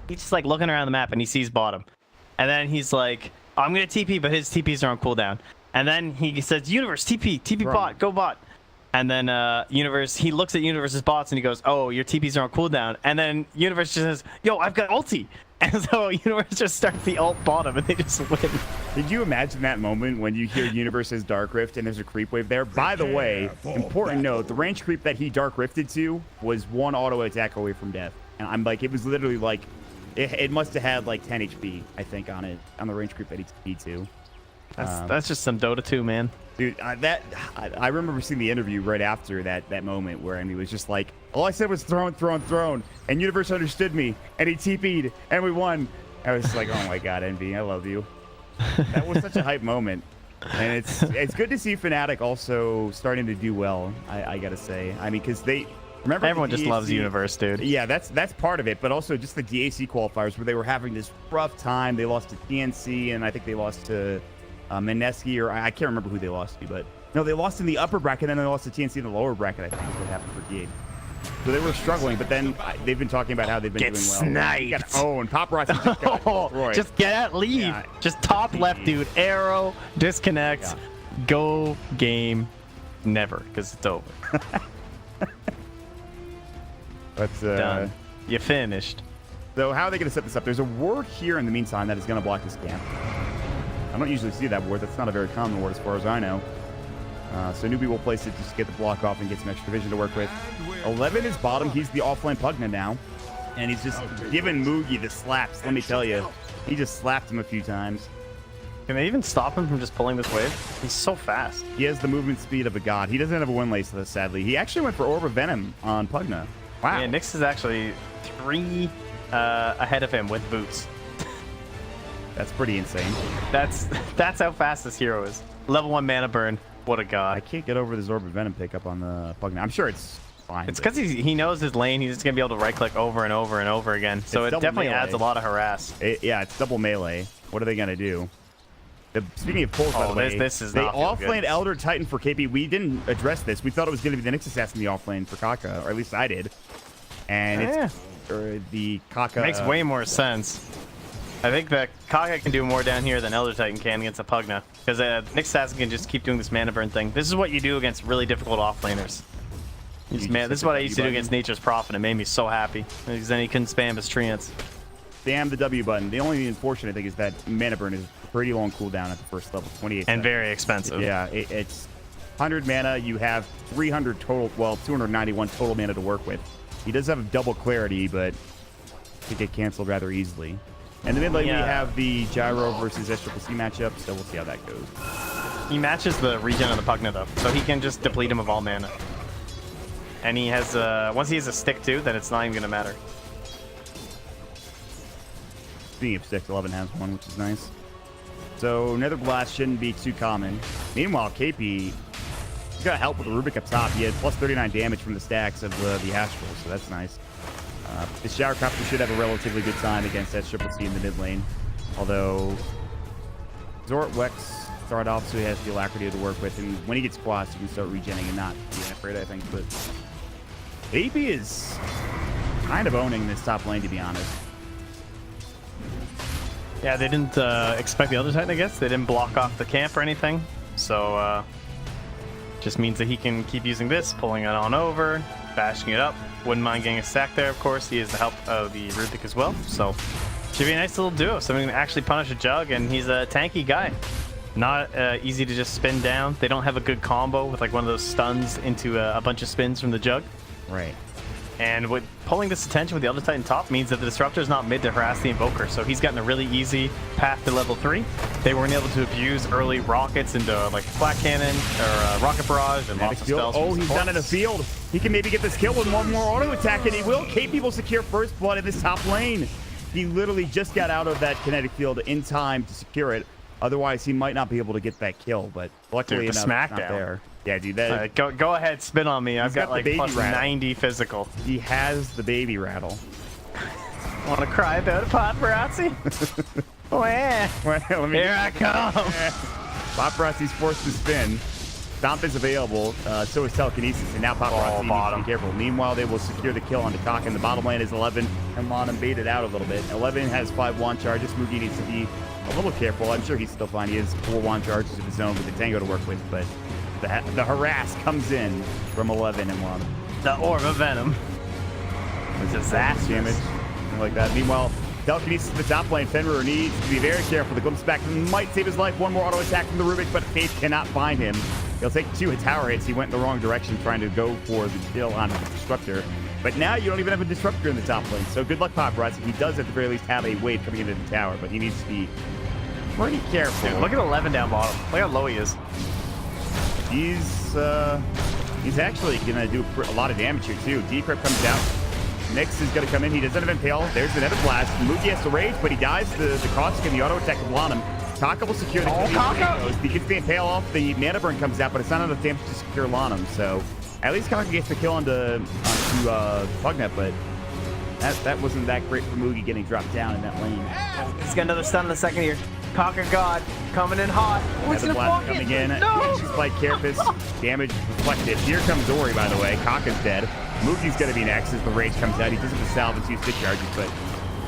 he's just like looking around the map and he sees bottom. And then he's like, oh, I'm going to TP, but his TPs are on cooldown. And then he says, Universe, TP bot, go bot. And then Universe, he looks at Universe's bots and he goes, oh, your TPs are on cooldown. And then Universe just says, yo, I've got ulti. And so Universe just starts the ult bottom and they just win. Did you imagine that moment when you hear Universe's Dark Rift and there's a creep wave there? By the way, important note, the range creep that he Dark Rifted to was 1 auto attack away from death. And I'm like, it was literally like, it must have had like 10 HP, I think, on it, on the range creep that he TP'd to. That's just some Dota 2, man. Dude, I remember seeing the interview right after that moment where he was just like, all I said was throne, and Universe understood me, and he TP'd, and we won. I was like, oh my god, Envy, I love you. That was such a hype moment, and it's good to see Fnatic also starting to do well. I gotta say, I mean, because they remember everyone just loves Universe, dude. Yeah, that's part of it, but also just the DAC qualifiers where they were having this rough time. They lost to TNC, and I think they lost to Mineski, or I can't remember who they lost to, but no, they lost in the upper bracket, and then they lost to TNC in the lower bracket, I think is what happened for Gade. So they were struggling, but then they've been talking about how they've been doing well. Sniped. Got owned. Paparazzi just got destroyed. Just get out, leave. Yeah. Just top left, dude. Arrow, disconnect, go game, never, because it's over. That's done. You finished. So how are they going to set this up? There's a ward here in the meantime that is going to block this camp. I don't usually see that ward. That's not a very common ward as far as I know. So NEWBEE will place it just to get the block off and get some extra vision to work with. 11 is bottom. He's the offlane Pugna now. And he's just giving Mugi the slaps. Let me tell you. He just slapped him a few times. Can they even stop him from just pulling this wave? He's so fast. He has the movement speed of a god. He doesn't have a win lace, though, sadly. He actually went for Orb of Venom on Pugna. Wow. Yeah, Nyx is actually 3 ahead of him with boots. That's pretty insane. That's how fast this hero is. Level 1 mana burn. What a god. I can't get over this Orb of Venom pickup on the Pugna. I'm sure it's fine. It's because he knows his lane. He's just going to be able to right-click over and over and over again. So it definitely adds a lot of harass. Yeah, it's double melee. What are they going to do? Speaking of pulls, by the way, this is they not offlaned Elder Titan for KP. We didn't address this. We thought it was going to be the Nyx Assassin the offlane for KUNKKA, or at least I did. And it's the KUNKKA... Makes way more sense. I think that KUNKKA can do more down here than Elder Titan can against a Pugna. Because Nyx Assassin can just keep doing this mana burn thing. This is what you do against really difficult offlaners. This is what I used to do against Nature's Prophet. It made me so happy. Because then he couldn't spam his treants. Spam the W button. The only unfortunate thing is that mana burn is pretty long cooldown at the first level, 28 and very expensive. Yeah, it's 100 mana. You have 300 total, well, 291 total mana to work with. He does have double clarity, but could get canceled rather easily. And the mid lane, we have the Gyro versus SCC matchup, so we'll see how that goes. He matches the regen on the Pugna, though, so he can just deplete him of all mana. And he has, once he has a stick, too, then it's not even going to matter. Speaking of sticks, 11 has one, which is nice. So Nether Blast shouldn't be too common. Meanwhile, KP got help with the Rubik up top. He had plus 39 damage from the stacks of the Astral, so that's nice. The Shower Copter should have a relatively good time against SCC in the mid lane. Although Zort Wex start off so he has the Alacrity to work with, and when he gets quassed, he can start regenning and not being afraid, I think. But AP is kind of owning this top lane, to be honest. Yeah, they didn't expect the other Titan, I guess. They didn't block off the camp or anything. So, just means that he can keep using this, pulling it on over, bashing it up. Wouldn't mind getting a stack there, of course. He has the help of the Rubik as well. So, should be a nice little duo. Someone can actually punish a Jug, and he's a tanky guy. Not easy to just spin down. They don't have a good combo with like one of those stuns into a bunch of spins from the Jug. Right. And with pulling this attention with the Elder Titan top means that the Disruptor is not mid to harass the Invoker, so he's gotten a really easy path to level 3. They weren't able to abuse early rockets into like Flak Cannon or Rocket Barrage and lots of spells. Oh, he's down in the field. He can maybe get this kill with one more auto attack, and he will. KP will secure first blood in this top lane. He literally just got out of that kinetic field in time to secure it. Otherwise, he might not be able to get that kill, but luckily enough, it's not there. Yeah, dude, that go ahead, spin on me. I've got like plus 90 physical. He has the baby rattle. Want to cry about a paparazzi? Oh yeah. Well, Here I come. Paparazzi's forced to spin. Stomp is available, so is Telekinesis, and now Paparazzi needs to be careful. Meanwhile, they will secure the kill onto KUNKKA, and the bottom lane is 11, and Lonham baited out a little bit. 11 has 5 wand charges. Mugi needs to be a little careful. I'm sure he's still fine. He has 4 wand charges of his own with the Tango to work with, but the harass comes in from 11 and Lonham. The Orb of Venom. It's disastrous. Damage, something like that. Meanwhile, Telekinesis to the top lane. Fenrir needs to be very careful. The glimpse back might save his life. One more auto attack from the Rubik, but Faith cannot find him. He'll take 2 tower hits. He went in the wrong direction trying to go for the kill on the Disruptor. But now you don't even have a Disruptor in the top lane. So good luck, Paparazzi. He does at the very least have a wave coming into the tower, but he needs to be pretty careful. Dude, look at 11 down bottom. Look how low he is. He's actually going to do a lot of damage here, too. Decrypt comes out. Nyx is going to come in. He doesn't have Impale. There's the Nether Blast. Mugi has to rage, but he dies to the Caustic and the auto attack of Lonham. KUNKKA will secure the KUNKKA! He gets the Impale off. The Mana Burn comes out, but it's not enough damage to secure Lonham. So at least KUNKKA gets the kill onto Pugnet, but that wasn't that great for Mugi getting dropped down in that lane. He's got another stun in the second here. KUNKKA God coming in hot. Nether Blast coming in. No! Spike Carapace. Damage reflected. Here comes Ori, by the way. KUNKKA's dead. Mugi's going to be next as the rage comes out. He doesn't have to salve and 2 stick charges, but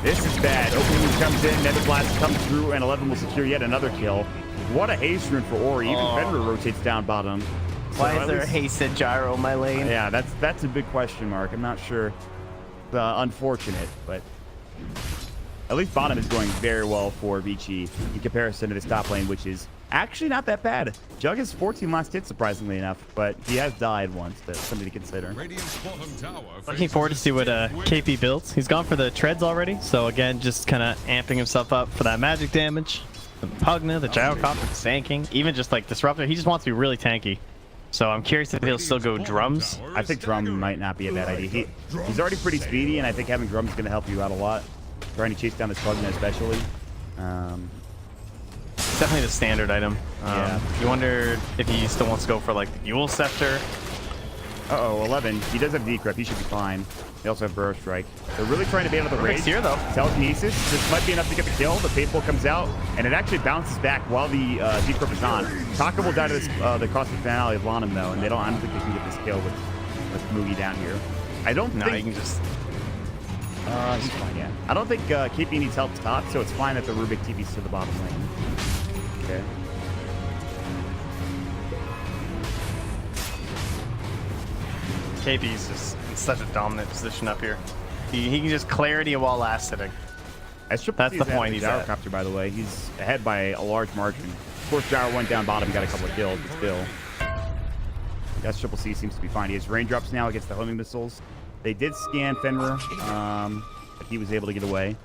this is bad. Opening comes in. Nether Blast comes through, and 11 will secure yet another kill. What a haste rune for Ori. Even Fenrir rotates down bottom. Why is there a hasted gyro in my lane? Yeah, that's a big question mark. I'm not sure. Unfortunate, but at least bottom is going very well for VICI in comparison to this top lane, which is actually not that bad. Jug has 14 last hits, surprisingly enough, but he has died once. That's something to consider. Looking forward to see what KP builds. He's gone for the treads already, so again, just kind of amping himself up for that magic damage. The Pugna, the Gyrocopter, the Sand King, even just like Disruptor. He just wants to be really tanky. So I'm curious if he'll still go drums. I think drum might not be a bad idea. He's already pretty speedy, and I think having drums is going to help you out a lot. Trying to chase down this Pugna especially. It's definitely the standard item. Yeah. You wonder if he still wants to go for like the Yule Scepter. Uh-oh, 11. He does have Decrypt. He should be fine. They also have Burrow Strike. They're really trying to be out of the rage. Here, though. Telekinesis. This might be enough to get the kill. The Faithful comes out, and it actually bounces back while the Decrypt is on. KUNKKA will die to this, the Caustic Finale of Lonham, though, and I don't think they can get this kill with Mugi down here. I don't think... No, you can just... he's fine, yeah. I don't think KP needs help top, so it's fine that the Rubik TP's to the bottom lane. Okay. KP's just in such a dominant position up here. He can just clarity while last hitting. That's the point he's at. Gyrocopter, by the way. He's ahead by a large margin. Of course, Gyro went down bottom, got a couple of kills, but still. That's Triple C seems to be fine. He has raindrops now against the homing missiles. They did scan Fenrir, but he was able to get away.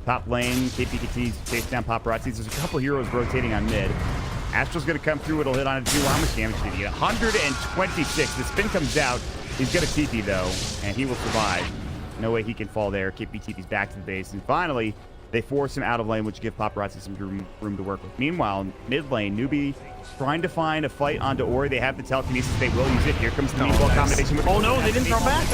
Top lane, KP continues to chase down Paparazzi. There's a couple heroes rotating on mid. Astral's going to come through. It'll hit on it too. How much damage did he get? 126. The spin comes out. He's got a TP, though, and he will survive. No way he can fall there. KP TP's back to the base. And finally, they force him out of lane, which gives Paparazzi some room to work with. Meanwhile, mid lane, NEWBEE trying to find a fight onto Ori. They have the telekinesis. They will use it. Here comes the meatball combination. Oh, no, they didn't throw back.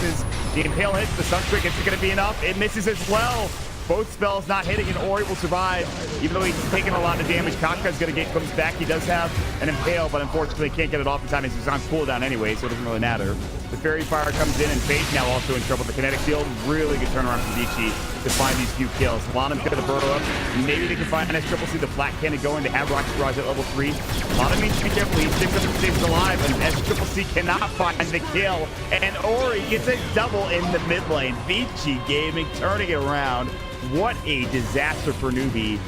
The Impale hits. The Sunstreak. Is it going to be enough? It misses as well. Both spells not hitting, and Ori will survive. Even though he's taking a lot of damage, KUNKKA's going to get comes back. He does have an Impale, but unfortunately can't get it off in time. He's on cooldown anyway, so it doesn't really matter. The Fairy Fire comes in, and Faith now also in trouble. The Kinetic Field, really good turnaround from VICI to find these few kills. Lonham's going to burrow up. Maybe they can find an Triple C, the Flat Cannon going to have Rocket Barrage at level 3. Lonham needs to be careful. He sticks up and stays alive, and S Triple C cannot find the kill. And Ori gets a double in the mid lane. VICI Gaming turning it around. What a disaster for NEWBEE,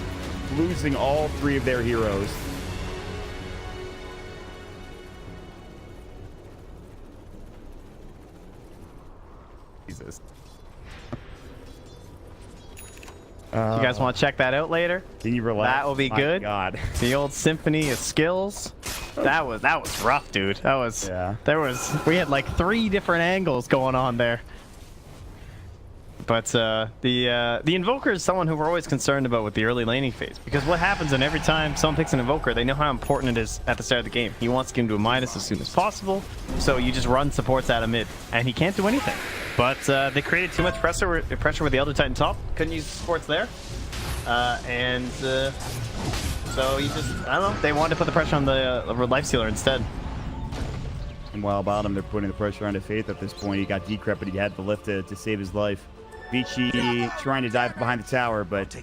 losing all 3 of their heroes. Jesus. You guys want to check that out later? Can you relax? That will be My good. God. The old Symphony of Skills. That was rough, dude. That was we had like 3 different angles going on there. But the Invoker is someone who we're always concerned about with the early laning phase, because what happens in every time someone picks an Invoker, they know how important it is at the start of the game. He wants to get him to a minus as soon as possible, so you just run supports out of mid, and he can't do anything. But they created too much pressure with the Elder Titan top. Couldn't use supports there, so you just, I don't know, they wanted to put the pressure on the Life Stealer instead. And while bottom, they're putting the pressure onto Faith at this point. He got decrepit. He had the lift to save his life. VICI trying to dive behind the tower, but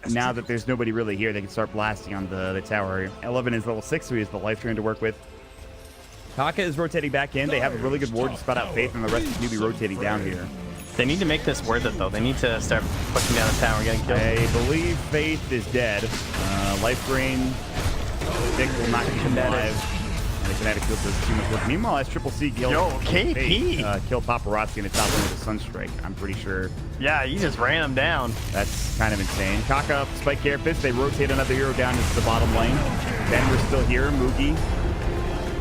now that there's nobody really here, they can start blasting on the tower. 11 is level 6, so he has the life drain to work with. KUNKKA is rotating back in. They have a really good ward to spot out Faith, and the rest of NEWBEE rotating down here. They need to make this worth it, though. They need to start pushing down the tower and getting killed. I believe Faith is dead. Life drain. Dick will not keep him alive. And the kinetic field does too much work. Meanwhile, as Triple C killed KP killed Paparazzi in the top lane with a Sunstrike, I'm pretty sure. Yeah, you just ran him down. That's kind of insane. KUNKKA, Spike Carapace, they rotate another hero down into the bottom lane. Then we're still here. Mugi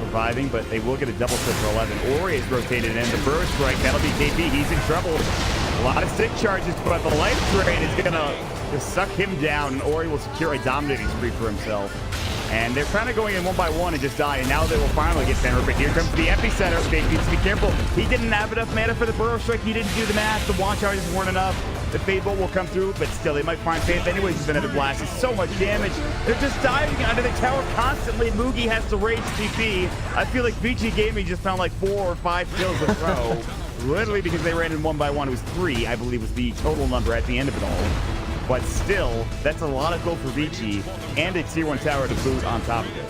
surviving, but they will get a double kill for 11. Ori is rotated in. The Burrow Strike, that'll be KP. He's in trouble. A lot of stick charges, but the life drain is going to suck him down, and Ori will secure a dominating spree for himself. And they're kind of going in one by one and just die, and now they will finally get center. But here comes the epicenter. Faith needs to be careful. He didn't have enough mana for the Burrow Strike. He didn't do the math. The Wand charges weren't enough. The Fade Bolt will come through, but still, they might find Faith anyways with another blast. It's so much damage. They're just diving under the tower constantly. Mugi has to rage TP. I feel like VICI Gaming just found like 4 or 5 kills in a row. Literally because they ran in one by one. It was 3, I believe, was the total number at the end of it all. But still, that's a lot of gold for VICI and a tier 1 tower to boot on top of it.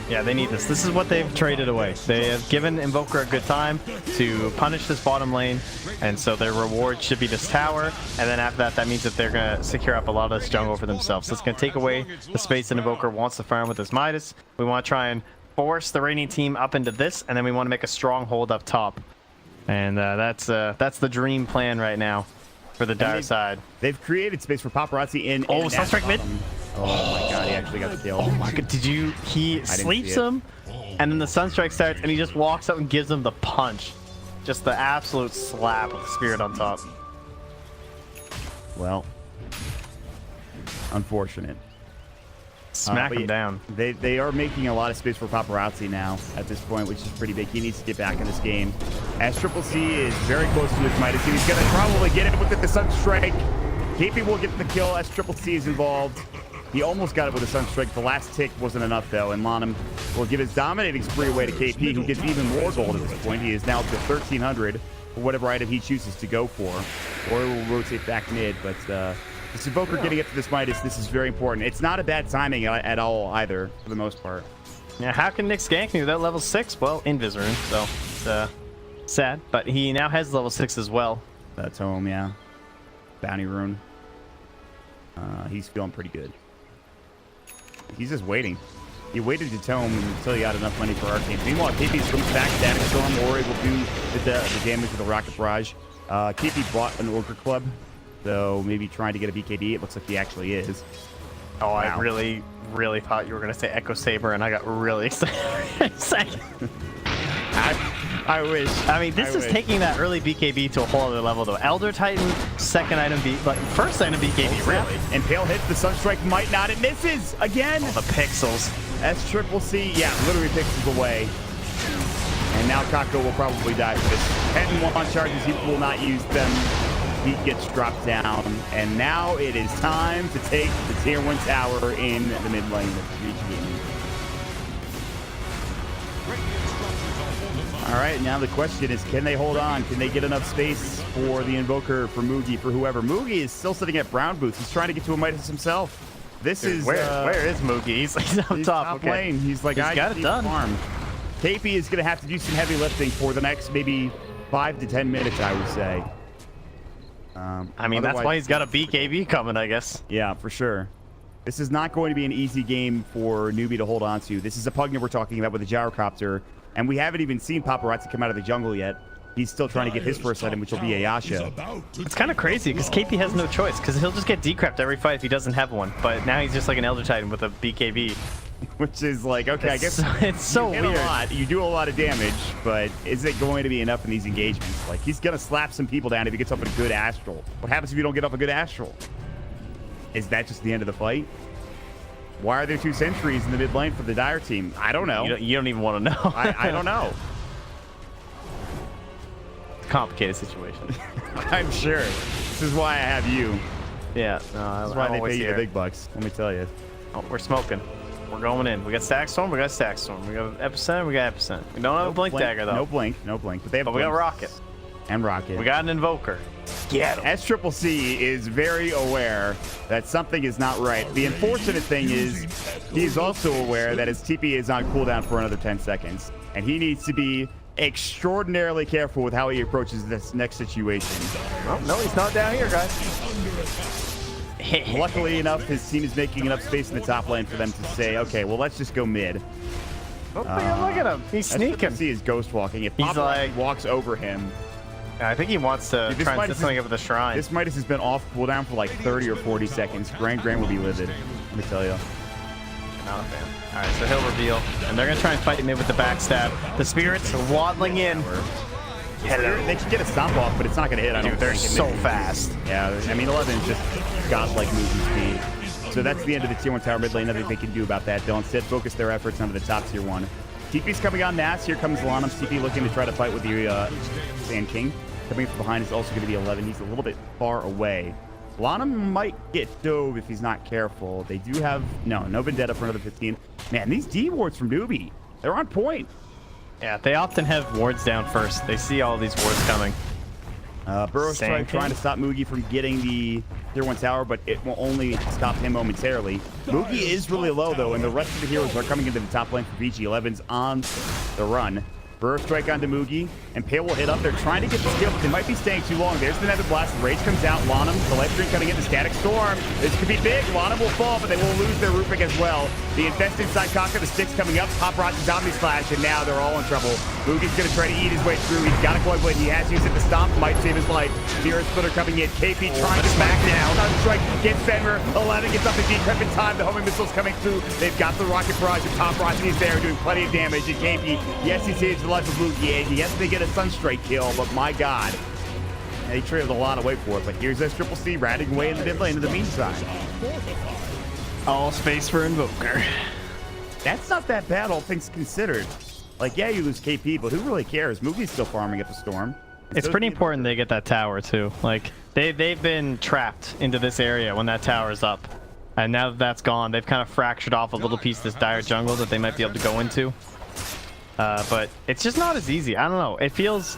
Yeah, they need this. This is what they've traded away. They have given Invoker a good time to punish this bottom lane, and so their reward should be this tower, and then after that, that means that they're going to secure up a lot of this jungle for themselves. So it's going to take away the space that Invoker wants to farm with his Midas. We want to try and force the Radiant team up into this, and then we want to make a stronghold up top. And that's the dream plan right now for the dire side. They've created space for Paparazzi in. Oh, Sunstrike mid. Oh my god, he actually got the kill. Oh my god, he sleeps him, and then the Sunstrike starts, and he just walks up and gives him the punch. Just the absolute slap with the spirit on top. Well, unfortunate. Smack him down. They are making a lot of space for Paparazzi now at this point, which is pretty big. He needs to get back in this game. As Triple C is very close to his Midas, he's going to probably get it with the Sunstrike. KP will get the kill as Triple C is involved. He almost got it with a Sunstrike. The last tick wasn't enough, though, and Lanham will give his dominating spree away to KP, who gets even more gold at this point. He is now up to 1,300 for whatever item he chooses to go for, or will rotate back mid, but this Invoker getting up to this Midas, this is very important. It's not a bad timing at all either, for the most part. Yeah, how can Nick gank me without level 6? Well, Invis rune, so it's sad, but he now has level 6 as well. That's home, yeah. Bounty rune. He's feeling pretty good. He's just waiting. He waited to tome until he got enough money for Arcane. Meanwhile, KP comes back, Static Storm, Ori will do the damage with the Rocket Barrage. KP bought an Orca Club, so maybe trying to get a BKB. It looks like he actually is. Oh, wow. I really, really thought you were going to say Echo Saber, and I got really excited. I wish. I mean, this is taking that early BKB to a whole other level, though. Elder Titan, second item, first item BKB, really. And Pale hits, the Sunstrike might not. It misses again. Oh, the pixels. That's Triple C. Yeah, literally pixels away. And now KUNKKA will probably die for this. 10 and 1 charges, he will not use them. He gets dropped down. And now it is time to take the tier 1 tower in the mid lane with VICI Gaming. All right, now the question is, can they hold on? Can they get enough space for the Invoker, for Mugi, for whoever? Mugi is still sitting at brown boots. He's trying to get to a Midas himself. This is where is Mugi? He's up top. Okay. Lane. He's like, I got it done. Farm. KP is going to have to do some heavy lifting for the next maybe 5 to 10 minutes, I would say. I mean, that's why he's got a BKB coming, I guess. Yeah, for sure. This is not going to be an easy game for NEWBEE to hold on to. This is a Pugna we're talking about with a Gyrocopter. And we haven't even seen Paparazzi come out of the jungle yet. He's still trying to get his first item, which will be a Yasha. It's kind of crazy because KP has no choice because he'll just get decrept every fight if he doesn't have one. But now he's just like an Elder Titan with a BKB. Which is like, okay, I guess it's so weird. You do a lot of damage, but is it going to be enough in these engagements? Like, he's going to slap some people down if he gets up a good Astral. What happens if you don't get up a good Astral? Is that just the end of the fight? Why are there 2 sentries in the mid lane for the Dire team? I don't know. You don't even want to know. I don't know. It's a complicated situation. I'm sure. This is why I have you. Yeah. This is why they pay you the big bucks. Let me tell you. Oh, we're smoking. We're going in. We got Stack Storm. We got Stack Storm. We got Epicenter. We got Epicenter. We don't have a Blink Dagger, though. No Blink. No Blink. But they have But we got Blinks. Rocket. And Rocket. We got an Invoker. Get him. SCCC is very aware that something is not right. The unfortunate thing is he's also aware that his TP is on cooldown for another 10 seconds. And he needs to be extraordinarily careful with how he approaches this next situation. Oh, no, he's not down here, guys. Luckily enough, his team is making enough space in the top lane for them to say, okay, well, let's just go mid. Oh, look at him. He's sneaking. SCCC is ghost walking. If He's Papa like- walks over him, I think he wants to Dude, this try and Midas set something up with the Shrine. this Midas has been off cooldown for like 30 or 40 seconds. Grand will be livid, let me tell you. Not a fan. All right, so he'll reveal. And they're going to try and fight mid with the backstab. The Spirits are waddling in. Hello. They can get a stomp off, but it's not going to hit. I don't Dude, they're think. so fast. Yeah, I mean, 11 is just godlike movement speed. So that's the end of the tier 1 tower mid lane. Nothing they can do about that. They'll instead focus their efforts onto the top tier 1. TP's coming on Nass. Here comes Lanham's TP looking to try to fight with the Sand King. Coming from behind is also going to be 11. He's a little bit far away. Lanham might get dove if he's not careful. They do have... No Vendetta for another 15. Man, these D wards from NEWBEE, they're on point. Yeah, they often have wards down first. They see all these wards coming. Burrow's Sand trying to stop Mugi from getting the tier 1 tower, but it will only stop him momentarily. Mugi is really low, though, and the rest of the heroes are coming into the top lane for VICI. 11's on the run. Burrow strike onto Mugi, and Pale will hit up. They're trying to get the skill, but they might be staying too long. There's the Nether Blast. Rage comes out. Lanham, the life drink coming in. The Static Storm. This could be big. Lanham will fall, but they will lose their Rupik as well. The Infest inside KUNKKA. The Sticks coming up. Pop Rock and Zombie Slash, and now they're all in trouble. Mugi's going to try to eat his way through. He's got a Coil Blade. He has used it to stomp. Might save his life. Mirror Splitter coming in. KP trying to smack down. Strike gets Fenrir. 11 gets up the decrep in time. The homing missiles coming through. They've got the Rocket Barrage. And Pop Rock is there doing plenty of damage. And KP, yes, he saves the life of Mugi. Yes, they get a Sunstrike kill, but my God. They traded a lot away for it, but here's SCCC ratting away in the mid lane in the meantime. All space for Invoker. That's not that bad, all things considered. Like, yeah, you lose KP, but who really cares? Mugi's still farming at the Storm. It's pretty important they get that tower, too. Like, they've been trapped into this area when that tower's up. And now that that's gone, they've kind of fractured off a little piece of this dire jungle that they might be able to go into. But it's just not as easy. I don't know. It feels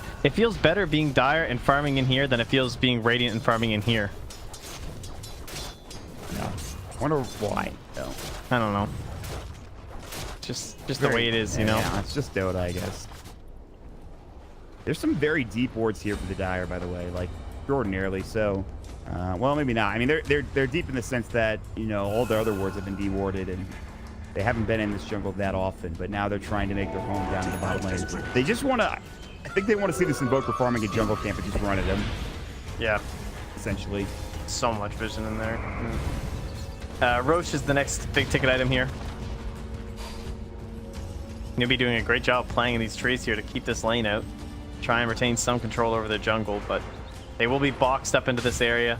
better being dire and farming in here than it feels being radiant and farming in here. Yeah. I wonder why, though. I don't know. Just the way it is, you know? Yeah, it's just Dota, I guess. There's some very deep wards here for the dire, by the way, like extraordinarily so. Well, maybe not. I mean, they're deep in the sense that, you know, all their other wards have been dewarded and they haven't been in this jungle that often, but now they're trying to make their home down in the bottom lane. They just want to... I think they want to see this Invoker farming a jungle camp and just run at him. Yeah. Essentially. So much vision in there. Roche is the next big ticket item here. NEWBEE doing a great job playing in these trees here to keep this lane out. Try and retain some control over their jungle, but they will be boxed up into this area.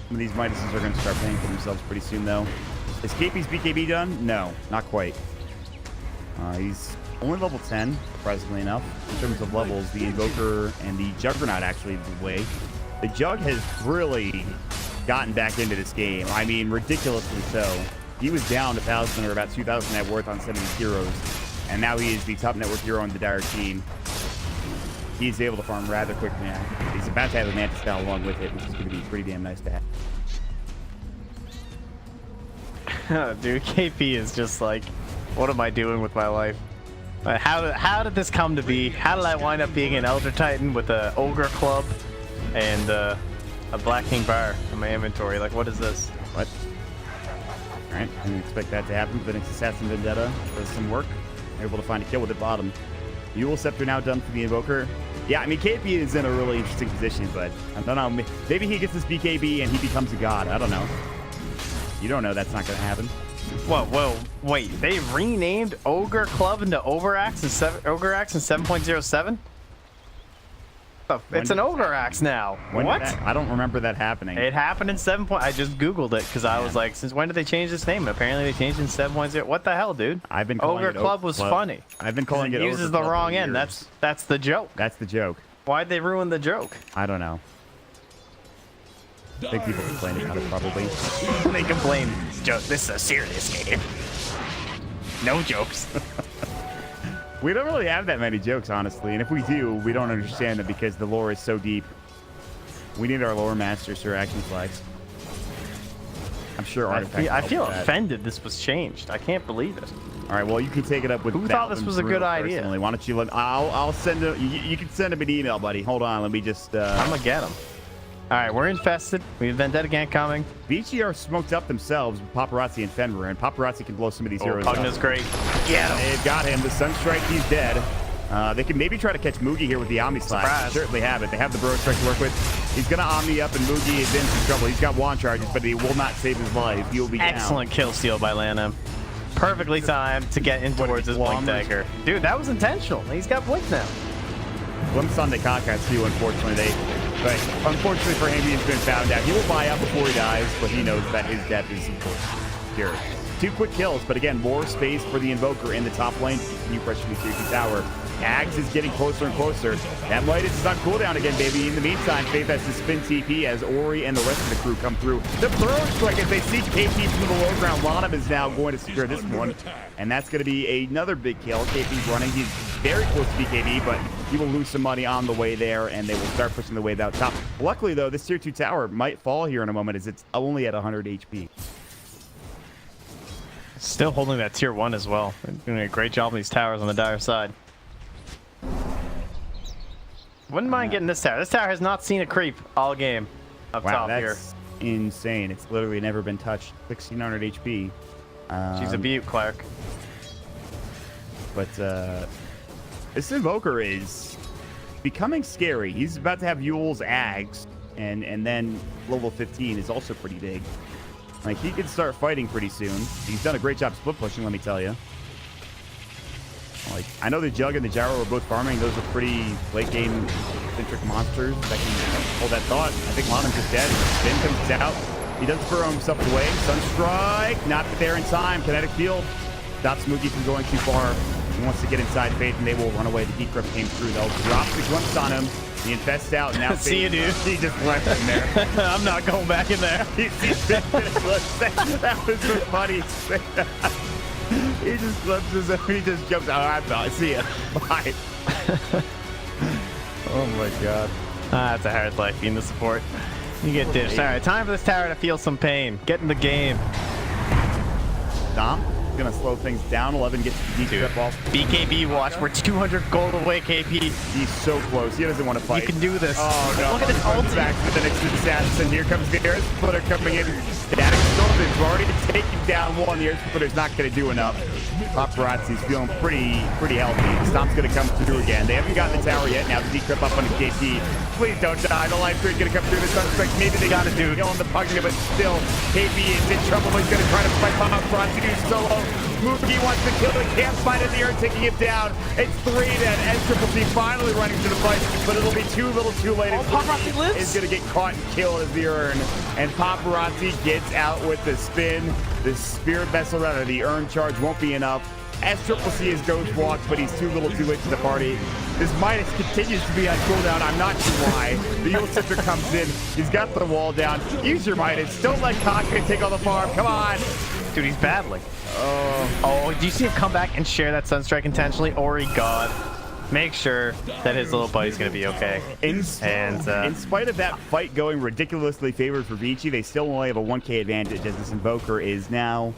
Some of these Midases are going to start paying for themselves pretty soon, though. Is KP's BKB done? No, not quite. He's only level 10, surprisingly enough. In terms of levels, the Invoker and the Juggernaut actually lead the way. The Jug has really gotten back into this game. I mean, ridiculously so. He was down 1,000 or about 2,000 net worth on 70 heroes, and now he is the top network hero on the dire team. He's able to farm rather quickly now. He's about to have a Mantis style along with it, which is going to be pretty damn nice to have. Dude, KP is just like, what am I doing with my life? How did this come to be? How did I wind up being an Elder Titan with an Ogre Club and a Black King Bar in my inventory? Like, what is this? What? Alright, I didn't expect that to happen, but the next Assassin Vendetta does some work. They're able to find a kill with the bottom. Eul Scepter now done for the Invoker. Yeah, I mean, KP is in a really interesting position, but I don't know. Maybe he gets this BKB and he becomes a god. I don't know. You don't know that's not going to happen. Whoa, wait. They renamed Ogre Club into Overaxe in 7.07? It's an Ogre Axe now. What? I don't remember that happening. It happened in 7. I just Googled it because I was like, since when did they change this name? And apparently they changed it in 7.0. What the hell, dude? I've been calling Ogre it Club was funny. I've been calling it uses Ogre the Club wrong for end. years. That's the joke. That's the joke. Why'd they ruin the joke? I don't know. I think people complain about it probably. They complain. This is a serious game. No jokes. We don't really have that many jokes, honestly. And if we do, we don't understand them because the lore is so deep. We need our lore masters for action flags. I'm sure Artifact. I feel offended this was changed. I can't believe it. All right, well, you can take it up with. Who thought this was a good idea? Personally. Why don't you let? I'll send him. You can send him an email, buddy. Hold on, let me just. I'm gonna get him. All right, we're infested. We have Vendetta Gank coming. VICI are smoked up themselves with Paparazzi and Fenrir, and Paparazzi can blow some of these heroes up. Pugna's great. Yeah, they've got him. The Sunstrike, he's dead. They can maybe try to catch Mugi here with the Omni Slash. They certainly have it. They have the Bro Strike to work with. He's going to Omni up, and Mugi is in some trouble. He's got wand charges, but he will not save his life. He will be excellent down. Kill steal by Lanham. Perfectly timed to get in towards his Blink Dagger. Dude, that was intentional. He's got Blink now. Glimpse on the KUNKKA too, unfortunately. But unfortunately for him, he's been found out. He will buy up before he dies, but he knows that his death is secure. 2 quick kills, but again, more space for the Invoker in the top lane to continue pressuring the tier 2 tower. Ags is getting closer and closer. That Midas is on cooldown again, baby. In the meantime, Faith has to spin TP as Ori and the rest of the crew come through. The Burrow Strike as they see KP from the low ground. Lanham is now going to secure this one, and that's going to be another big kill. KP's running. He's very close to BKB, but he will lose some money on the way there, and they will start pushing the wave out top. Luckily, though, this tier 2 tower might fall here in a moment as it's only at 100 HP. Still holding that tier 1 as well. They're doing a great job on these towers on the dire side. Wouldn't mind getting this tower. This tower has not seen a creep all game up top here. That's insane. It's literally never been touched. 1600 HP. She's a beaut, Clark. But this Invoker is becoming scary. He's about to have Yule's Ags, and then level 15 is also pretty big. Like, he could start fighting pretty soon. He's done a great job split pushing, let me tell you. Like, I know the Jug and the Gyro are both farming. Those are pretty late-game centric monsters that can hold that thought. I think Lanham's just dead. Spin comes out. He does burrow himself away. Sunstrike, not there in time. Kinetic Field stops Mugi from going too far. He wants to get inside Faith, and they will run away. The Decrypt came through. They'll drop the glimpse on him. He infests out. Now see you, dude. He just left in there. I'm not going back in there. That was so funny. He just glimpses him. He just jumps out. I'm out. See ya. Bye. Oh my god. That's a hard life being the support. You get dished. All right, time for this tower to feel some pain. Get in the game. Dom gonna slow things down. 11 gets the Decrypt off. BKB watch. We're 200 gold away, KP. He's so close. He doesn't want to fight. You can do this. Oh no. Look at this ult. Back to the next assassin. Here comes the air splitter coming in. Static Storm's already taken down one. The air splitter's not gonna do enough. Paparazzi's feeling pretty healthy. Stomp's gonna come through again. They haven't gotten the tower yet. Now the Decrypt up on his KP. Please don't die. The life is gonna come through the Sunstrike. Maybe they got to do kill on the Pugna, but still KP is in trouble. He's gonna try to fight Paparazzi solo. Mugi wants to kill him. Can't fight it. The Earth taking him down. It's 3 then. S-Triple-C finally running to the fight, but it'll be too little too late. Paparazzi lives. Is going to get caught and killed as the Urn. And Paparazzi gets out with the spin. The Spirit Vessel, rather, the Urn charge won't be enough. S-Triple-C is Ghost Walks, but he's too little too late to the party. This Midas continues to be on cooldown. I'm not sure why. The Yule Scepter comes in. He's got the wall down. Use your Midas. Don't let KUNKKA take all the farm. Come on. Dude, he's battling. Oh, do you see him come back and share that Sunstrike intentionally? Ori, God. Make sure that his little buddy's going to be okay. In spite of that fight going ridiculously favored for VICI, they still only have a 1k advantage as this Invoker is now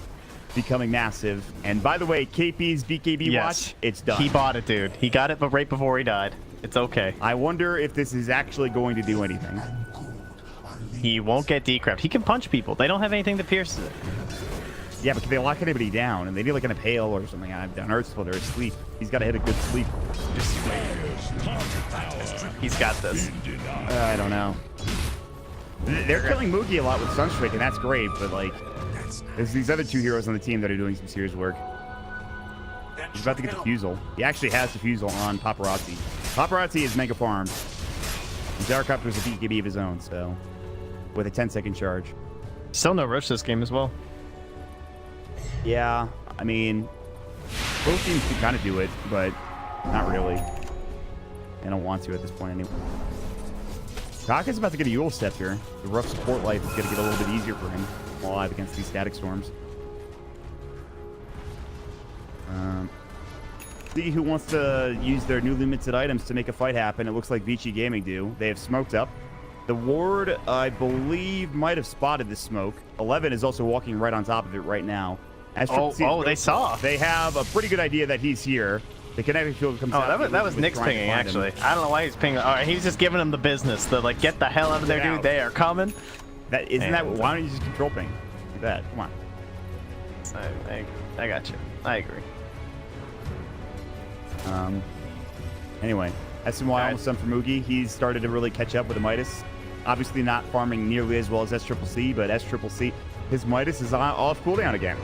becoming massive. And by the way, KP's BKB watch, it's done. He bought it, dude. He got it, but right before he died. It's okay. I wonder if this is actually going to do anything. He won't get decrypt. He can punch people. They don't have anything that pierces it. Yeah, but can they lock anybody down? And they need like an impale or something. I've done Earth Splitter or sleep. He's got to hit a good sleep. He's got this. I don't know. They're killing Mugi a lot with Sunstrike, and that's great, but like, there's these other 2 heroes on the team that are doing some serious work. He's about to get the Fusel. He actually has the Fusel on Paparazzi. Paparazzi is mega farmed. And Gyrocopter's a BKB of his own, so with a 10-second charge. Still no rush this game as well. Yeah, I mean, both teams can kind of do it, but not really. They don't want to at this point anyway. KUNKKA's about to get a Yule Scepter. The rough support life is going to get a little bit easier for him. alive against these static storms. See who wants to use their new limited items to make a fight happen. It looks like VICI Gaming do. They have smoked up. The ward, I believe, might have spotted the smoke. 11 is also walking right on top of it right now. They saw. They have a pretty good idea that he's here. The kinetic field comes out. That was Nick's pinging, actually. I don't know why he's pinging. All right, he's just giving them the business. They're like, get the hell out of there, dude. They are coming. Why don't you just control ping? Do that. Come on. I got you. I agree. Anyway, SMY almost done for Mugi. He's started to really catch up with the Midas. Obviously not farming nearly as well as SCCC, but SCCC, his Midas is off cooldown again.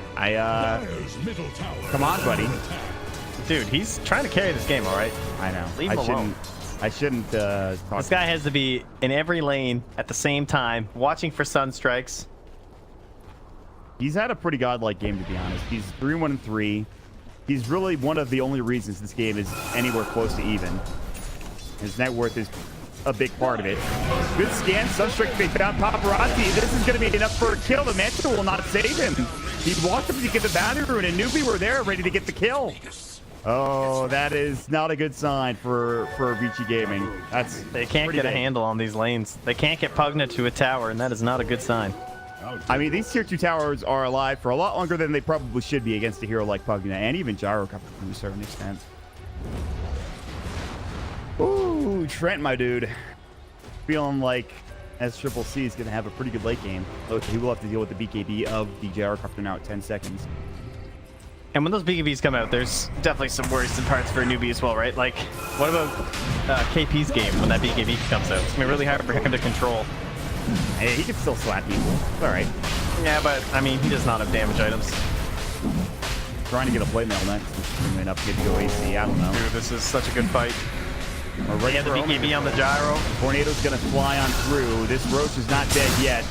Come on, buddy. Dude, he's trying to carry this game, all right? I know. Leave him alone. I shouldn't talk. This guy has to be in every lane at the same time, watching for sun strikes. He's had a pretty godlike game, to be honest. He's 3-1-3. He's really one of the only reasons this game is anywhere close to even. His net worth is a big part of it. Good scan. Sunstrike, they found Paparazzi. This is going to be enough for a kill. The Manta will not save him. He walked up to get the boundary rune, and NEWBEE were there ready to get the kill. Oh, that is not a good sign for VICI Gaming. They can't get a handle on these lanes. They can't get Pugna to a tower, and that is not a good sign. I mean, these tier 2 towers are alive for a lot longer than they probably should be against a hero like Pugna, and even Gyrocopter to a certain extent. Ooh, Trent, my dude. Feeling like SCCC is going to have a pretty good late game. Look, he will have to deal with the BKB of the Gyrocopter now at 10 seconds. And when those BKBs come out, there's definitely some worrisome parts for NEWBEE as well, right? Like, what about KP's game when that BKB comes out? It's going to be really hard for him to control. Hey, he can still slap people. It's all right. Yeah, but, I mean, he does not have damage items. Trying to get a plate mail next, which may not get to go AC. I don't know. Dude, this is such a good fight. Right, yeah, the BKB on the gyro. Tornado's going to fly on through. This Roach is not dead yet.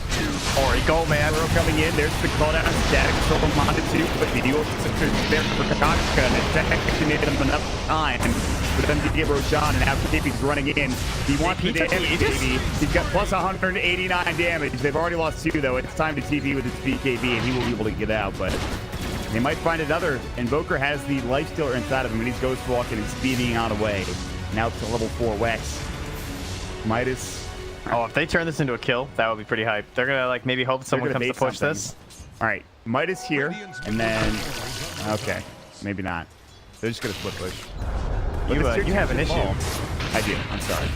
Or he go, man. Gyro coming in. There's the call down. Static control from Honda 2. But the deal is there for KUNKKA. And it's actually made him enough time for them to get Roach on. And now KP's running in. He wants the damage, baby. He's got plus 189 damage. They've already lost 2, though. It's time to TP with his BKB, and he will be able to get out. But they might find another. Invoker has the life stealer inside of him, and he's ghost walking and speeding on away. Now to level 4 Wex. Midas. Oh, if they turn this into a kill, that would be pretty hype. They're gonna like maybe hope someone comes to push this. All right, Midas here, and then okay, maybe not. They're just gonna split push. You have an issue. I do. I'm sorry.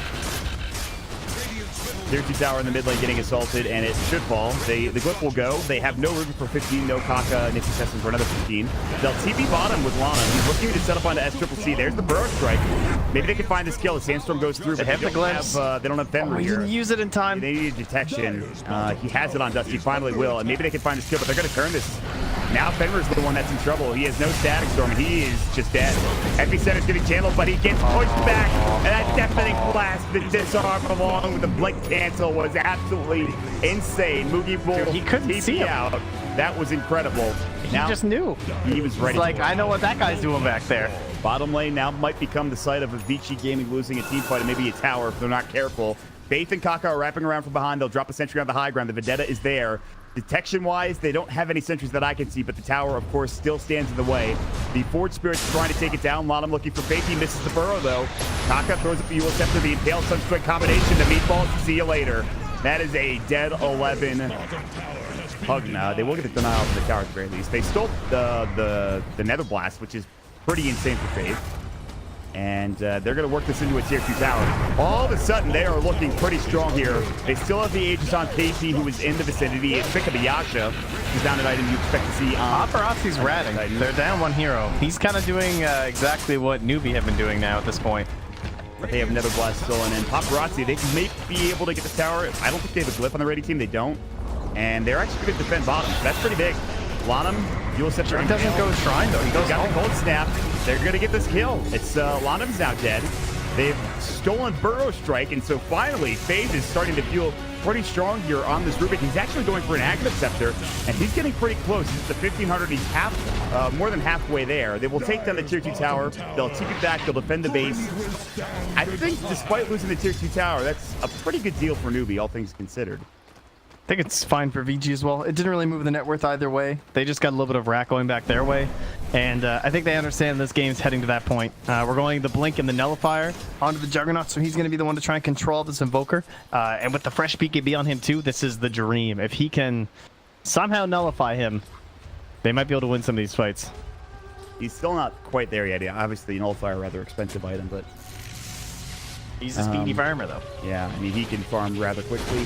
Tier 2 tower in the mid lane getting assaulted, and it should fall. The Glyph will go. They have no Ruby for 15, no KUNKKA, Nifty Testing for another 15. They'll TP bottom with Lana. He's looking to set up onto SCCC. There's the Burrow Strike. Maybe they can find this kill. The Sandstorm goes through, but they don't have Fenrir here. Didn't use it in time. They need detection. He has it on Dust. He finally will, and maybe they can find this kill, but they're going to turn this. Now Fenrir's the one that's in trouble. He has no Static Storm, and he is just dead. Epicenter's getting channeled, but he gets pushed back, and that deafening blast, the disarm along with the blink cancel was absolutely insane. Mugi Bull, he couldn't see him out. That was incredible. He just knew. He was ready. He's like, I know what that guy's doing back there. Bottom lane now might become the site of a VICI Gaming losing a team fight and maybe a tower if they're not careful. Faith and KUNKKA are wrapping around from behind. They'll drop a sentry on the high ground. The Vendetta is there. Detection-wise, they don't have any sentries that I can see, but the tower, of course, still stands in the way. The Forge Spirit's trying to take it down. Lottom looking for Faith. He misses the burrow, though. KUNKKA throws up the Eul Scepter, the Impale Sunstrike combination. The Meatballs, see you later. That is a dead 11 Pugna. They will get the denial for the tower at the very least. They stole the Nether Blast, which is pretty insane for Faith. And they're going to work this into a tier 2 tower. All of a sudden, they are looking pretty strong here. They still have the Aegis on KP, who is in the vicinity. It's pick up a Yasha, who's down an item you expect to see on... Paparazzi's ratting. They're down 1 hero. He's kind of doing exactly what NEWBEE have been doing now at this point. But they have Nether Blast stolen. And Paparazzi, they may be able to get the tower. I don't think they have a Glyph on the ready team. They don't. And they're actually going to defend bottom. So that's pretty big. Lanham, Eul Scepter. He doesn't go Shrine, though. He goes got the Cold Snap. They're going to get this kill. It's Lanham's now dead. They've stolen Burrow Strike, and so finally, Faith is starting to feel pretty strong here on this Rubik. He's actually going for an Aghanim Scepter, and he's getting pretty close. He's at the 1500. He's more than halfway there. They will take down the Tier 2 tower. They'll keep it back. They'll defend the base. I think despite losing the Tier 2 tower, that's a pretty good deal for NEWBEE, all things considered. I think it's fine for VG as well. It didn't really move the net worth either way. They just got a little bit of rack going back their way. And I think they understand this game's heading to that point. We're going the Blink and the Nullifier onto the Juggernaut, so he's going to be the one to try and control this Invoker. And with the fresh BKB on him too, this is the dream. If he can somehow nullify him, they might be able to win some of these fights. He's still not quite there yet. Obviously, Nullifier, a rather expensive item, but... He's a speedy farmer, though. Yeah, I mean, he can farm rather quickly.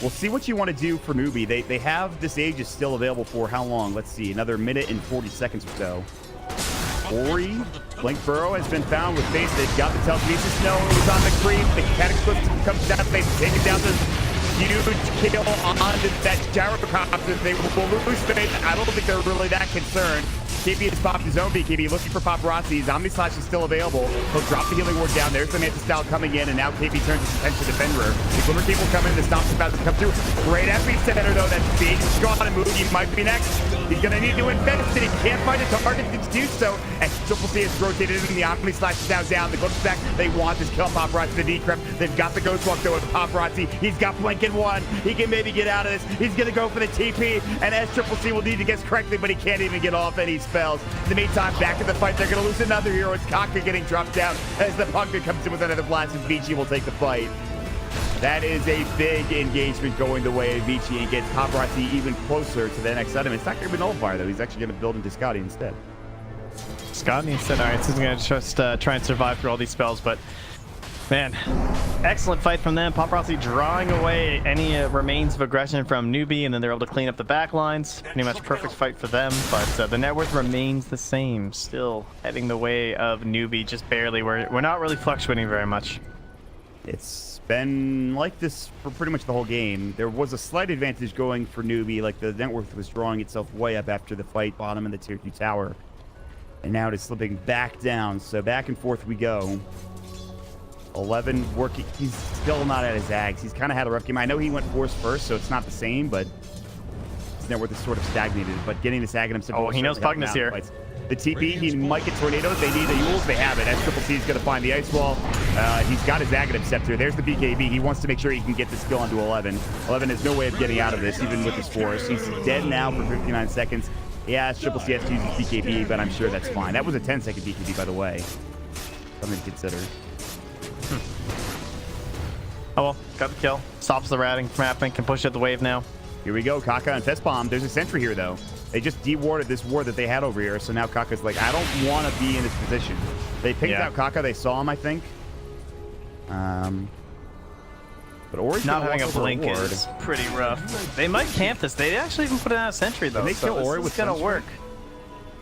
We'll see what you want to do for NEWBEE. They have this Aegis still available for how long? Let's see, another minute and 40 seconds or so. Ori, Blink Burrow has been found with face. They've got the telekinesis. No, it was on the creep. The Cataclysm comes down. They've taken down this huge kill on that gyrocopter. They will lose space. I don't think they're really that concerned. KP has popped his own BKB, looking for Paparazzi. Omni Slash is still available. He'll drop the healing ward down. There's the Manta Style coming in, and now KP turns his attention to Fenrir. The Glimmer Keep will come in. The Stomp's about to come through. Great epicenter, though. That's big. Gone and move. He might be next. He's going to need to invest, and he can't find a target to do so. And Triple C has rotated in. The Omni Slash is now down. The Glimpse back. They want this kill Paparazzi to decrypt. They've got the Ghost Walk, though, with Paparazzi. He's got Blink in one. He can maybe get out of this. He's going to go for the TP, and S Triple C will need to guess correctly, but he can't even get off any spells. In the meantime, back in the fight, they're going to lose another hero. It's KUNKKA getting dropped down as the Punker comes in with another blast, and VICI will take the fight. That is a big engagement going the way of VICI and gets Paparazzi even closer to the next item. It's not going to be Nullifier, though. He's actually going to build into Scotty instead. Scotty instead. All right, so he's going to just try and survive through all these spells, but man, excellent fight from them. Paparazzi drawing away any remains of aggression from NEWBEE, and then they're able to clean up the back lines. Pretty much perfect fight for them, but the net worth remains the same. Still heading the way of NEWBEE, just barely. We're not really fluctuating very much. It's been like this for pretty much the whole game. There was a slight advantage going for NEWBEE, like the net worth was drawing itself way up after the fight, bottom in the tier 2 tower. And now it is slipping back down, so back and forth we go. 11 working. He's still not at his Ags. He's kind of had a rough game. I know he went Force first, so it's not the same, but his net worth is sort of stagnated. But getting this Ag himself. Oh, he knows Pugnus here. The TP, he might get Tornadoes. They need the Yules. They have it. S Triple C is going to find the Ice Wall. He's got his Aghanim Scepter. There's the BKB. He wants to make sure he can get this kill onto 11. 11 has no way of getting out of this, even with his Force. He's dead now for 59 seconds. Yeah, S Triple C has to use his BKB, but I'm sure that's fine. That was a 10-second BKB, by the way. Something to consider. Oh well, got the kill. Stops the ratting from happening. Can push out the wave now. Here we go, KUNKKA and Fest Bomb. There's a sentry here, though. They just dewarded this ward that they had over here, so now KUNKKA's like, I don't want to be in this position. They picked out KUNKKA. They saw him, I think. But Ori's not having a blink is pretty rough. They might camp this. They actually even put it out a sentry, though. Can they kill Ori with gonna work.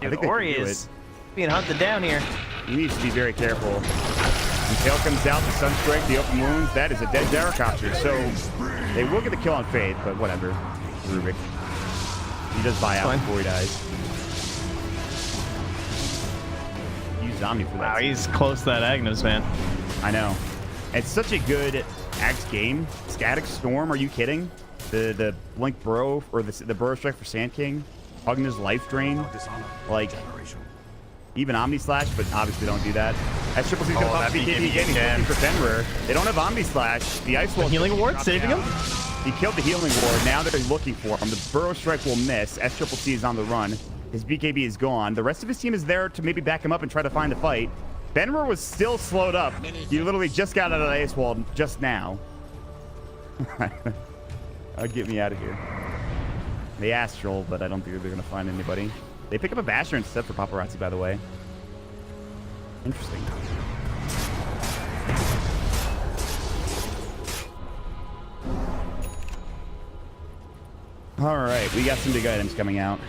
I think Ori is being hunted down here. He needs to be very careful. When Tail comes out, the Sunstrike, the open wounds, that is a dead Gyrocopter. So they will get the kill on Faith, but whatever. Rubik. He does buy out before he dies. Use Omni for that. Wow, he's close to that Agnes, man. I know. It's such a good Axe game. Static Storm, are you kidding? The Blink Burrow, or the Burrow Strike for Sand King. Pugna's Life Drain. Like, even Omni Slash, but obviously don't do that. S Triple C's gonna pop BKB again. He's looking for Fenrir. They don't have Omni Slash. The Ice Wall. Healing Ward saving him? He killed the Healing Ward. Now they're looking for him. The Burrow Strike will miss. S Triple C is on the run. His BKB is gone. The rest of his team is there to maybe back him up and try to find a fight. Fenrir was still slowed up. He literally just got out of the Ice Wall just now. Get me out of here. The Astral, but I don't think they're going to find anybody. They pick up a Basher instead for Paparazzi, by the way. Interesting. All right, we got some big items coming out.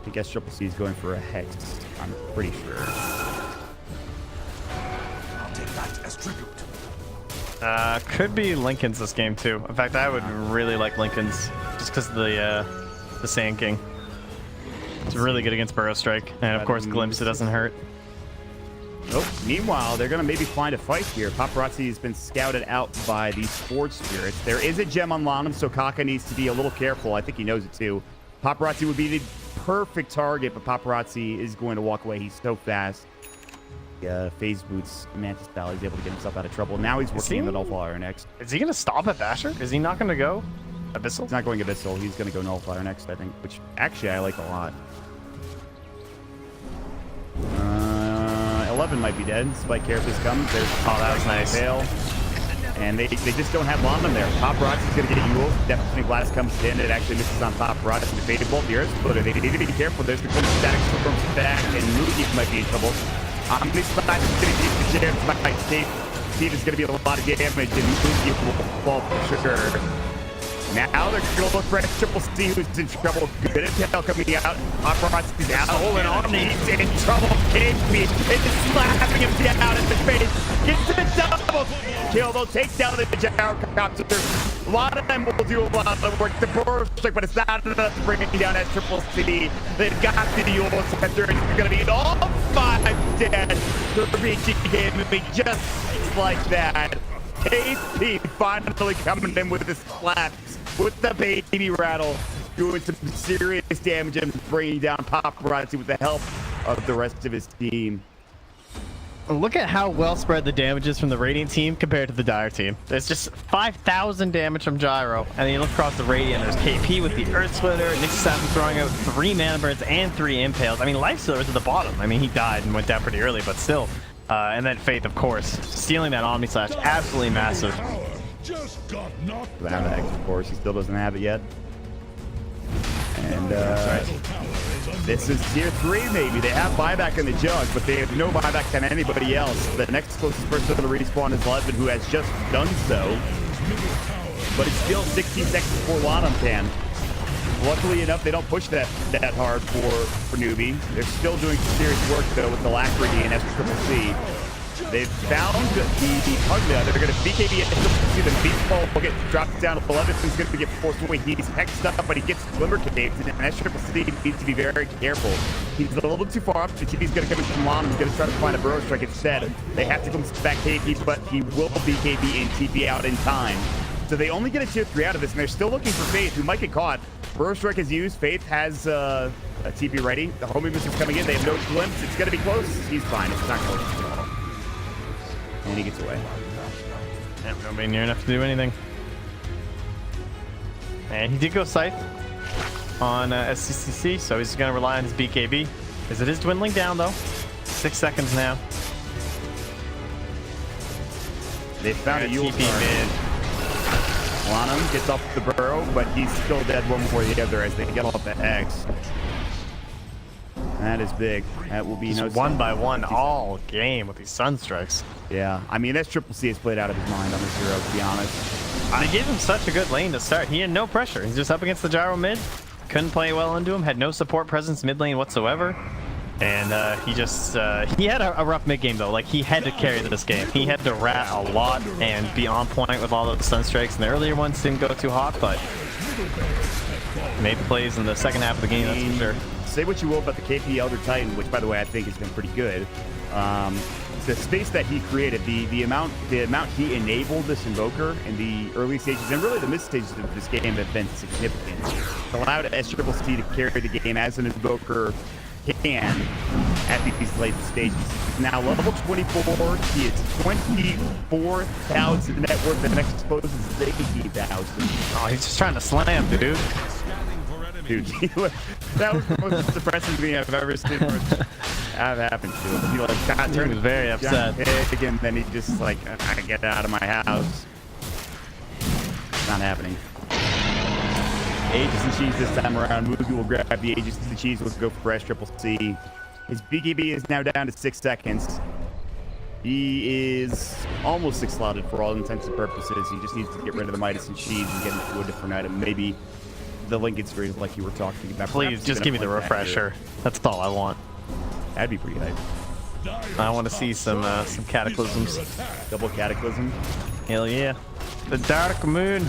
I guess Triple C is going for a Hex. I'm pretty sure. I'll take that as tribute. Could be Lincoln's this game too. In fact, I would really like Lincoln's just because of the Sand King. It's really good against Burrow Strike, and of course, Glimpse. It doesn't hurt. Nope. Meanwhile, they're going to maybe find a fight here. Paparazzi has been scouted out by these Forge Spirits. There is a gem on Lanham, so KUNKKA needs to be a little careful. I think he knows it too. Paparazzi would be the perfect target, but Paparazzi is going to walk away. He's so fast. Phase Boots, Mantis Style, he's able to get himself out of trouble. Now he's working on the Dolphin next. Is he going to stop at Basher? Is he not going to go? Abyssal? He's not going Abyssal. He's going to go Nullifier next, I think, which actually I like a lot. 11 might be dead. Spike Carapace comes. There's that was nice. Fail. And they just don't have London there. Paparazzi's going to get Yules. Definitely Glass comes in. It actually misses on Paparazzi. The Faded Bolt, the Earth Splitter. They need to be careful. There's the static storm back, and Moogie might be in trouble. Omni Slash is going to get the chance by Steve. Steve is going to be a lot of damage, and Moogie will fall for sure. Now they're going to look for a Triple C who's in trouble. Good intel coming out. Paparazzi's out. Stolen Omni. He's in trouble. KP is slapping him down in the face. Gets the double kill. They'll take down the gyrocopter. A lot of them will do a lot of work. The Burrow Strike, but it's not enough to bring down that Triple C. They've got the duel center. It's going to be all 5 dead. The VICI game just like that. KP finally coming in with the slaps, with the baby rattle, doing some serious damage and bringing down Paparazzi with the help of the rest of his team. Look at how well spread the damage is from the Radiant team compared to the Dire team. There's just 5,000 damage from Gyro, and then you look across the Radiant, there's KP with the Earth Splitter, Nixon throwing out 3 Mana Burns and 3 Impales. I mean, Lifestealer was at the bottom. I mean, he died and went down pretty early, but still. And then Faith, of course, stealing that Omni Slash, absolutely massive. Just got knocked Doesn't have the X, of course. He still doesn't have it yet. And this is tier 3, maybe. They have buyback in the jug, but they have no buyback on anybody else. The next closest person to the respawn is Levin, who has just done so. But it's still 16 seconds before Lanham can. Luckily enough, they don't push that hard for NEWBEE. They're still doing some serious work, though, with the Alacrity and SCCC. They've found the Pugna. They're going to BKB at SCCC. The Beast Ball will get dropped down to 11. He's going to get forced away. He's hexed up, but he gets Glimmer Caves, and SCCC needs to be very careful. He's a little too far up. The TP's going to come in from Lon. He's going to try to find a Burrow Strike instead. They have to come back KP, but he will BKB and TP out in time. So they only get a tier 3 out of this, and they're still looking for Faith, who might get caught. Burrow Strike is used. Faith has a TP ready. The homing missile's coming in. They have no glimpse. It's going to be close. He's fine. It's not close at all. And he gets away. Yep, nobody near enough to do anything. And he did go Scythe on SCCC, so he's going to rely on his BKB. As it is dwindling down, though. 6 seconds now. They found a Yule TP mid. Lanham gets off the Burrow, but he's still dead one more the other as they get off the X. That is big. That will be He's no 1 by 1 all game with these Sunstrikes. Yeah, I mean, that's Triple C has played out of his mind on this hero, to be honest. They gave him such a good lane to start. He had no pressure. He's just up against the Gyro mid. Couldn't play well into him. Had no support presence mid lane whatsoever. And he just, he had a rough mid game though. Like, he had to carry this game. He had to rat a lot and be on point with all of the Sunstrikes. And the earlier ones didn't go too hot, but made plays in the second half of the game, that's for sure. Say what you will about the KP Elder Titan, which, by the way, I think has been pretty good. The space that he created, the amount he enabled this Invoker in the early stages, and really the mid stages of this game have been significant. It allowed SCCC to carry the game as an Invoker can at these late stages. Now level 24, he is 24,000 net worth. The next explosive is 80,000. Oh, he's just trying to slam, dude. Dude, that was the most depressing thing I've ever seen. Have happened to him. He like got turned. He was very upset. And then he just like, I get out of my house. It's not happening. Aegis and Cheese this time around. Mugi will grab the Aegis and the Cheese. Will go for SCCC. His BKB is now down to 6 seconds. He is almost 6 slotted for all intents and purposes. He just needs to get rid of the Midas and Cheese and get into a different item. Maybe the Lincoln Street like you were talking about. Please, just give me the refresher. That's all I want. That'd be pretty nice. I want to see some cataclysms. Double Cataclysm. Hell yeah. The Dark Moon.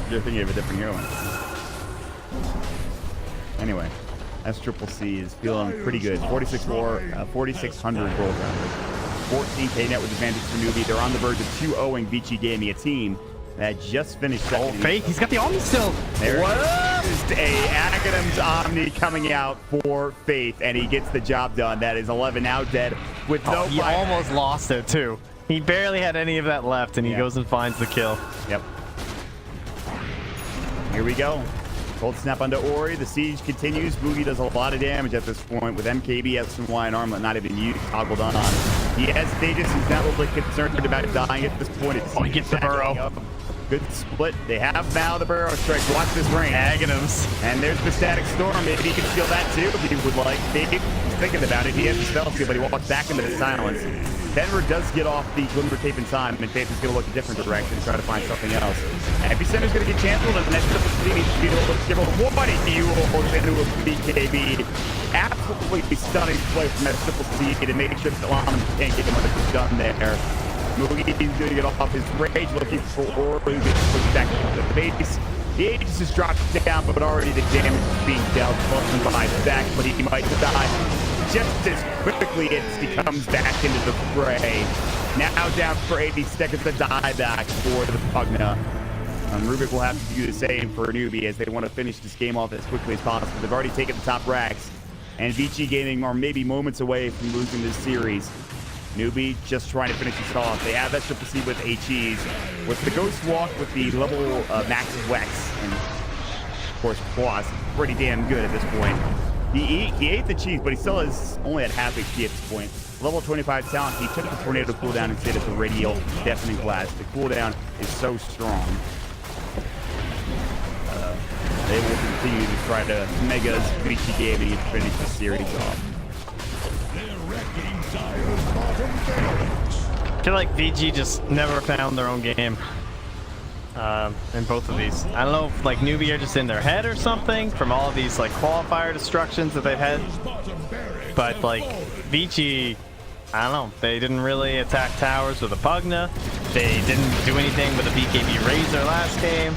You're thinking of a different hero. Anyway, SCCC is feeling pretty good. 46 war, 4,600 gold rounders. 14k net with advantage for NEWBEE. They're on the verge of 2-0ing VICI Gaming, a team that just finished second. Oh, Faith, he's got the Omni still. There is a Aghanim's Omni coming out for Faith, and he gets the job done. That is 11 now dead with no He buyback. almost lost it, too. He barely had any of that left, and he goes and finds the kill. Yep. Here we go. Cold snap onto Ori. The siege continues. Boogie does a lot of damage at this point with MKB, SNY, and Armlet not even used, toggled on. He hesitated. He's not really concerned about dying at this point. Oh, he gets the burrow. Good split. They have now the burrow strike. Watch this range. Aghanims. And there's the static storm. Maybe he can steal that too if he would like. Maybe he's thinking about it. He has the spell steal, but he walks back into the silence. Denver does get off the Glimmer Tape in time, and Tape is going to look a different direction and try to find something else. Epicenter's going to get canceled, and that's just needs to be able to give a what you holds into a BKB. Absolutely stunning play from that triple C to make sure that Laman can't get him what he's done there. Moogie is going to get off his rage, looking for Ori, gets pushed back to the base. The Aegis has dropped down, but already the damage is being dealt. Close by back, but he might die just as quickly as he comes back into the fray. Now down for 80 seconds to die back for the Pugna. Rubik will have to do the same for NEWBEE as they want to finish this game off as quickly as possible. They've already taken the top racks, and VICI Gaming are maybe moments away from losing this series. NEWBEE just trying to finish this off. They have that triple C with HEs. With the Ghost Walk with the level max Wex, and of course Quas, pretty damn good at this point. He ate the cheese, but he still is only at half HP at this point. Level 25 talent, he took the Tornado cooldown instead of the Radial Deafening Blast. The cooldown is so strong. They will continue to try to Megas VICI Gaming and finish the series off. I feel like VG just never found their own game in both of these. I don't know if like NEWBEE are just in their head or something from all of these like qualifier destructions that they've had. But like VG, I don't know, they didn't really attack towers with a Pugna. They didn't do anything with a BKB Razor last game.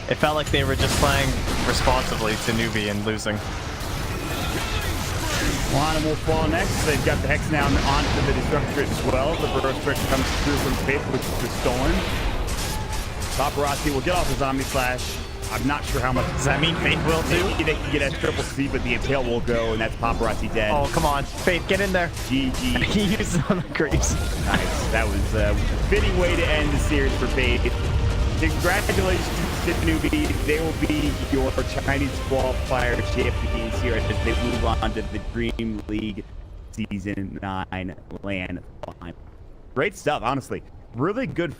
It felt like they were just playing responsibly to NEWBEE and losing. Lana will fall next. They've got the Hex now onto the Destructor as well. The Burrow Strike comes through from Faith, which was stolen. Paparazzi will get off his Omni Slash. I'm not sure how much. Does that mean Faith will too? Maybe they can get that triple C, but the Impale will go, and that's Paparazzi dead. Oh, come on. Faith, get in there. GG. He used it on the crease. Nice. That was a fitting way to end the series for Faith. Congratulations to NEWBEE. They will be your Chinese qualifier champions here as they move on to the DreamLeague Season 9 LAN final. Great stuff, honestly. Really good